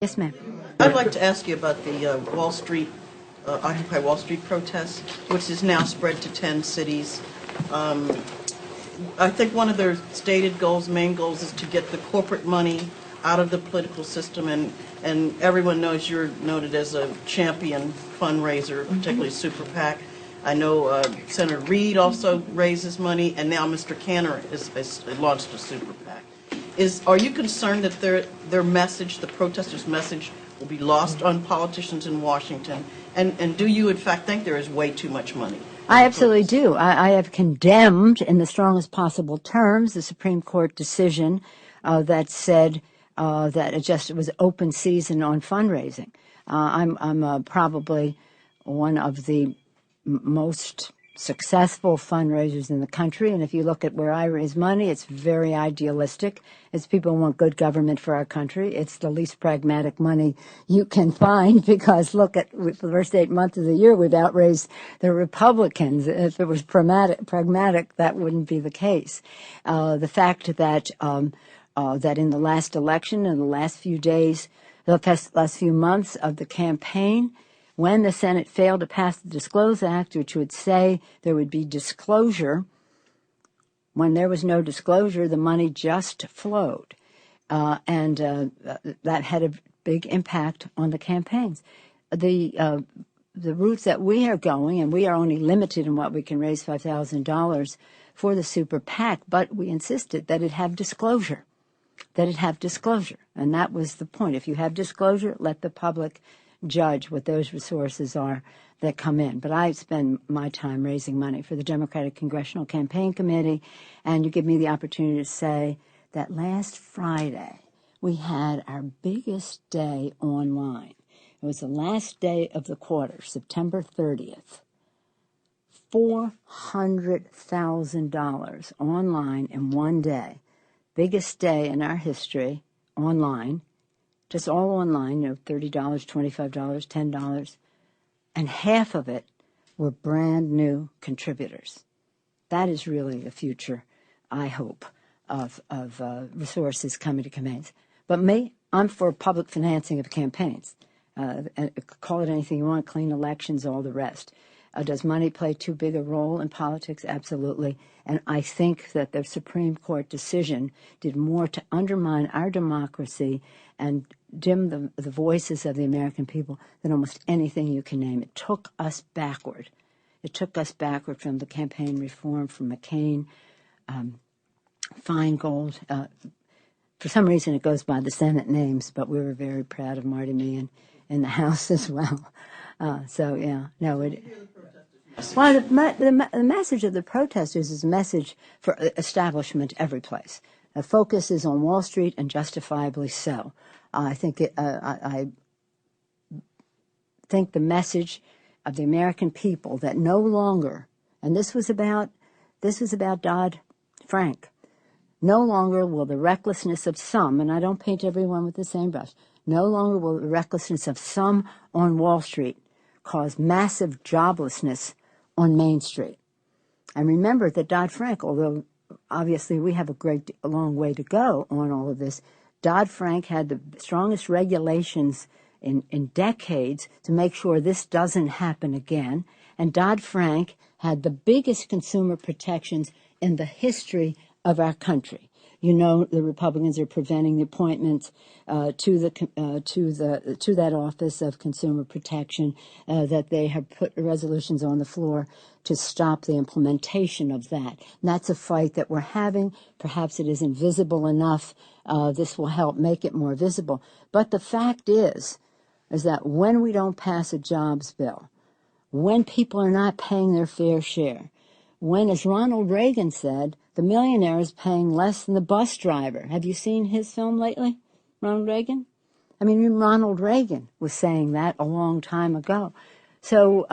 Yes, ma'am. I'd like to ask you about the Occupy Wall Street protest, which is now spread to 10 cities. Um, I think one of their stated goals, main goals, is to get the corporate money out of the political system, and everyone knows you're noted as a champion fundraiser, particularly Super PAC. I know Senator Reid also raises money, and now Mr. Cantor has launched a Super PAC. Are you concerned that their message, the protesters' message, will be lost on politicians in Washington? And do you, in fact, think there is way too much money? I absolutely do. I have condemned in the strongest possible terms the Supreme Court decision that said that it was open season on fundraising. I'm probably one of the most successful fundraisers in the country, and if you look at where I raise money, it's very idealistic. It's people want good government for our country. It's the least pragmatic money you can find because look at the first 8 months of the year, we've outraised the Republicans. If it was pragmatic, that wouldn't be the case. The fact that that in the last election, in the last few days, the last few months of the campaign, when the Senate failed to pass the Disclose Act, which would say there would be disclosure, when there was no disclosure, the money just flowed. And that had a big impact on the campaigns. The route that we are going, and we are only limited in what we can raise, $5,000 for the Super PAC, but we insisted that it have disclosure, And that was the point. If you have disclosure, let the public judge what those resources are that come in. But I spend my time raising money for the Democratic Congressional Campaign Committee, and you give me the opportunity to say that last Friday we had our biggest day online. It was the last day of the quarter, September 30th. $400,000 online in one day. Biggest day in our history online. Just all online, $30, $25, $10, and half of it were brand new contributors. That is really the future, I hope, of resources coming to campaigns. But me, I'm for public financing of campaigns. Call it anything you want, clean elections, all the rest. Does money play too big a role in politics? Absolutely. And I think that the Supreme Court decision did more to undermine our democracy and dim the voices of the American people than almost anything you can name. It took us backward. It took us backward from the campaign reform, from McCain, Feingold. For some reason, it goes by the Senate names, but we were very proud of Marty Meehan in the House as well. Well, the message of the protesters is a message for establishment every place. The focus is on Wall Street, and justifiably so. I think the message of the American people that no longer, and this was about Dodd-Frank, no longer will the recklessness of some, and I don't paint everyone with the same brush, no longer will the recklessness of some on Wall Street cause massive joblessness on Main Street. And remember that Dodd-Frank, although obviously we have a long way to go on all of this, Dodd-Frank had the strongest regulations in decades to make sure this doesn't happen again. And Dodd-Frank had the biggest consumer protections in the history of our country. You know, the Republicans are preventing the appointment to that office of consumer protection, that they have put resolutions on the floor to stop the implementation of that. And that's a fight that we're having. Perhaps it isn't visible enough. This will help make it more visible. But the fact is that when we don't pass a jobs bill, when people are not paying their fair share, when, as Ronald Reagan said, the millionaire is paying less than the bus driver. Have you seen his film lately, Ronald Reagan? I mean, even Ronald Reagan was saying that a long time ago. So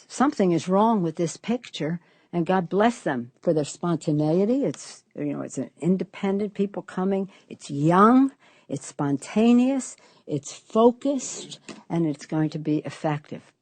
something is wrong with this picture, and God bless them for their spontaneity. It's an independent people coming. It's young, it's spontaneous, it's focused, and it's going to be effective.